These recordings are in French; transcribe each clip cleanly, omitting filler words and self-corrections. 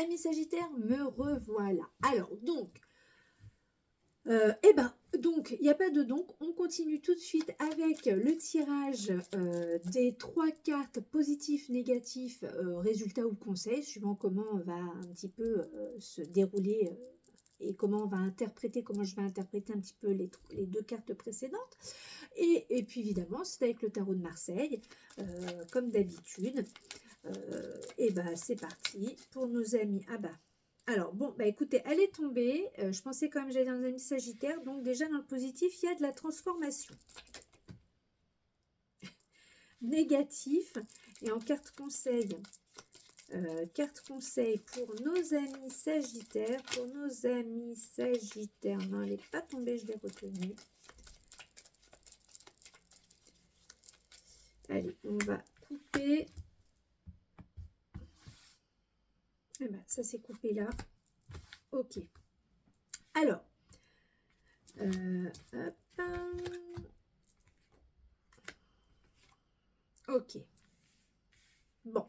Amis Sagittaire, me revoilà. Alors, donc, donc, il n'y a pas de donc, on continue tout de suite avec le tirage des 3 cartes positifs, négatifs, résultats ou conseils, suivant comment on va un petit peu se dérouler et comment je vais interpréter un petit peu les 2 cartes précédentes. Et puis évidemment, c'est avec le tarot de Marseille, comme d'habitude. Et c'est parti pour nos amis. Alors bon, écoutez, elle est tombée. Je pensais quand même que j'allais dans nos amis Sagittaires. Donc déjà dans le positif, il y a de la transformation. Négatif. Et en carte conseil pour nos amis Sagittaires. Non, elle n'est pas tombée, je l'ai retenue. Allez, on va couper. Ça s'est coupé là. Ok. Alors, ok. Bon.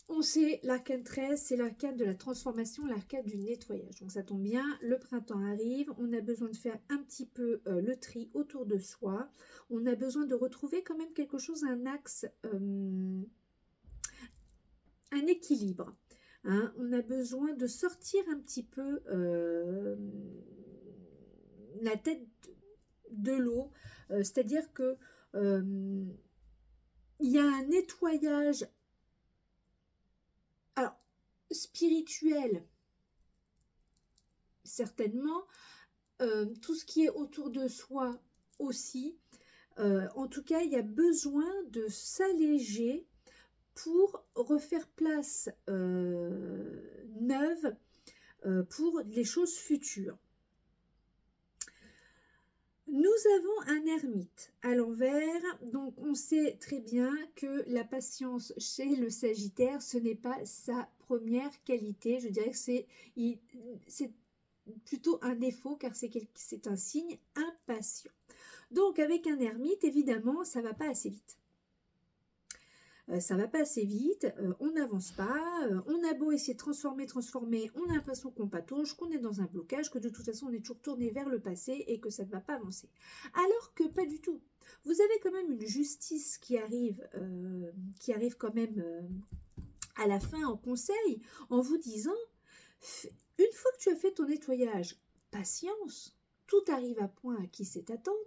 On sait, l'arcane 13, c'est l'arcane de la transformation, l'arcane du nettoyage. Donc ça tombe bien, le printemps arrive, on a besoin de faire un petit peu le tri autour de soi. On a besoin de retrouver quand même quelque chose, un axe, un équilibre. Hein. On a besoin de sortir un petit peu la tête de l'eau, c'est-à-dire que il y a un nettoyage spirituel, certainement, tout ce qui est autour de soi aussi. En tout cas, il y a besoin de s'alléger pour refaire place neuve pour les choses futures. Nous avons un ermite à l'envers, donc on sait très bien que la patience chez le Sagittaire, ce n'est pas sa première qualité. Je dirais que c'est plutôt un défaut car c'est un signe impatient. Donc avec un ermite, évidemment, ça ne va pas assez vite. On n'avance pas, on a beau essayer de transformer, on a l'impression qu'on patauge, qu'on est dans un blocage, que de toute façon on est toujours tourné vers le passé et que ça ne va pas avancer. Alors que pas du tout. Vous avez quand même une justice qui arrive quand même à la fin en conseil, en vous disant, une fois que tu as fait ton nettoyage, patience, tout arrive à point à qui sait attendre,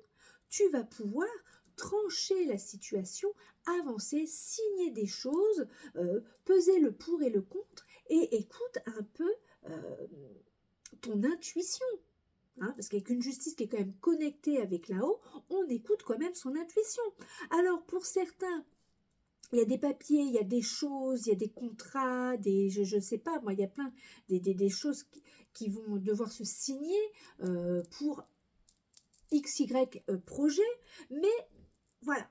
tu vas pouvoir trancher la situation, avancer, signer des choses, peser le pour et le contre, et écoute un peu ton intuition. Hein, parce qu'avec une justice qui est quand même connectée avec là-haut, on écoute quand même son intuition. Alors pour certains, il y a des papiers, il y a des choses, il y a des contrats, je ne sais pas, moi, il y a plein des choses qui vont devoir se signer pour XY projet, mais voilà.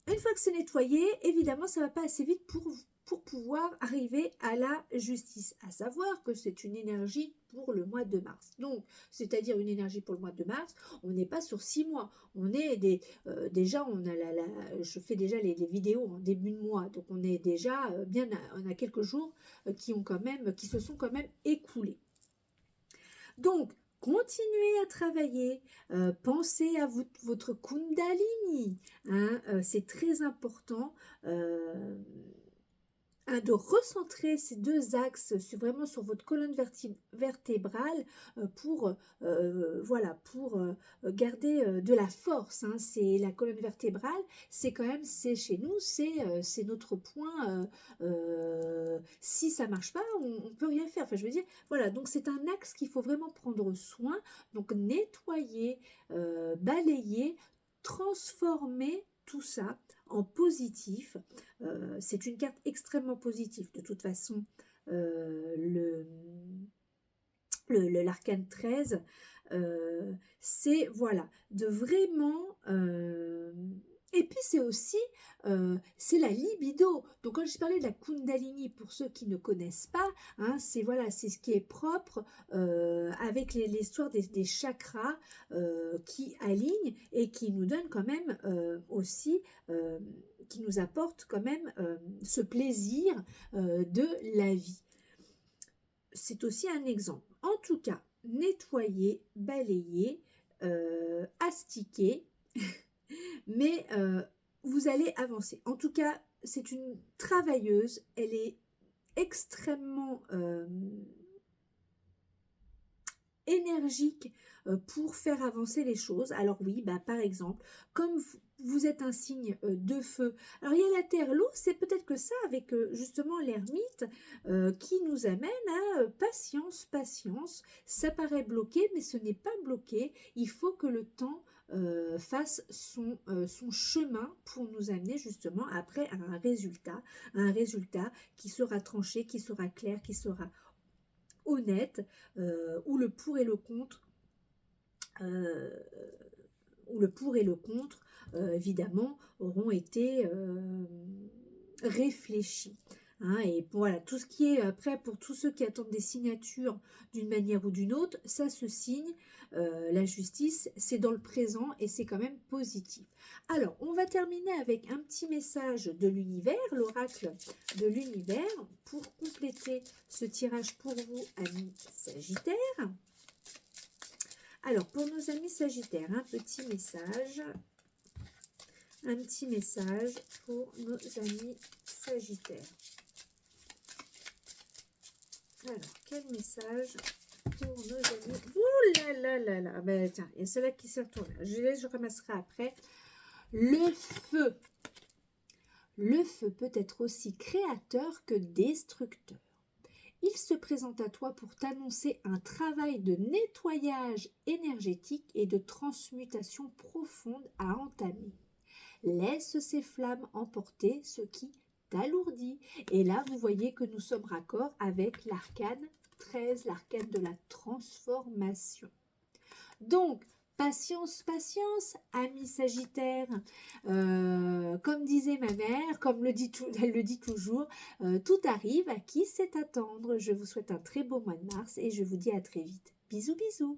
Une fois que c'est nettoyé, évidemment, ça ne va pas assez vite pour pouvoir arriver à la justice. À savoir que c'est une énergie pour le mois de mars. Donc, c'est-à-dire une énergie pour le mois de mars, on n'est pas sur 6 mois. On est déjà, on a je fais déjà les vidéos en début de mois. Donc, on est déjà on a quelques jours qui se sont quand même écoulés. Donc, continuez à travailler, pensez à votre Kundalini, hein, c'est très important de recentrer ces 2 axes vraiment sur votre colonne vertébrale pour garder de la force. Hein. C'est la colonne vertébrale, c'est chez nous, c'est notre point. Si ça marche pas, on peut rien faire. Enfin, je veux dire, voilà. Donc c'est un axe qu'il faut vraiment prendre soin. Donc nettoyer, balayer, transformer tout ça en positif. C'est une carte extrêmement positive. De toute façon, l'arcane 13, c'est voilà, de vraiment... et puis c'est aussi, c'est la libido. Donc quand je parlais de la Kundalini, pour ceux qui ne connaissent pas, hein, c'est ce qui est propre avec l'histoire des chakras qui alignent et qui nous donnent quand même aussi, qui nous apportent quand même ce plaisir de la vie. c'est aussi un exemple. En tout cas, nettoyer, balayer, astiquer, mais vous allez avancer. En tout cas, c'est une travailleuse, elle est extrêmement énergique pour faire avancer les choses. Alors oui, bah, par exemple, comme vous êtes un signe de feu, alors il y a la terre, l'eau, c'est peut-être que ça avec justement l'ermite qui nous amène à patience, patience. Ça paraît bloqué, mais ce n'est pas bloqué. Il faut que le temps fasse son chemin pour nous amener justement après à un résultat qui sera tranché, qui sera clair, qui sera honnête, où le pour et le contre, euh, où le pour et le contre, évidemment, auront été réfléchis. Hein, et voilà, tout ce qui est après, pour tous ceux qui attendent des signatures d'une manière ou d'une autre, ça se signe. La justice, c'est dans le présent et c'est quand même positif. Alors, on va terminer avec un petit message de l'univers, l'oracle de l'univers, pour compléter ce tirage pour vous, amis Sagittaires. Alors, pour nos amis Sagittaires, un petit message pour nos amis Sagittaires. Alors, quel message pour nos amis? Ouh là là là là. Ben, tiens, il y a celle-là qui s'est retournée. Je ramasserai après. Le feu. Le feu peut être aussi créateur que destructeur. Il se présente à toi pour t'annoncer un travail de nettoyage énergétique et de transmutation profonde à entamer. Laisse ces flammes emporter ce qui t'alourdit. Et là, vous voyez que nous sommes raccord avec l'arcane 13, l'arcane de la transformation. Donc, patience, patience, ami Sagittaire. Comme disait ma mère, comme elle le dit toujours, tout arrive à qui sait attendre. Je vous souhaite un très beau mois de mars et je vous dis à très vite. Bisous, bisous.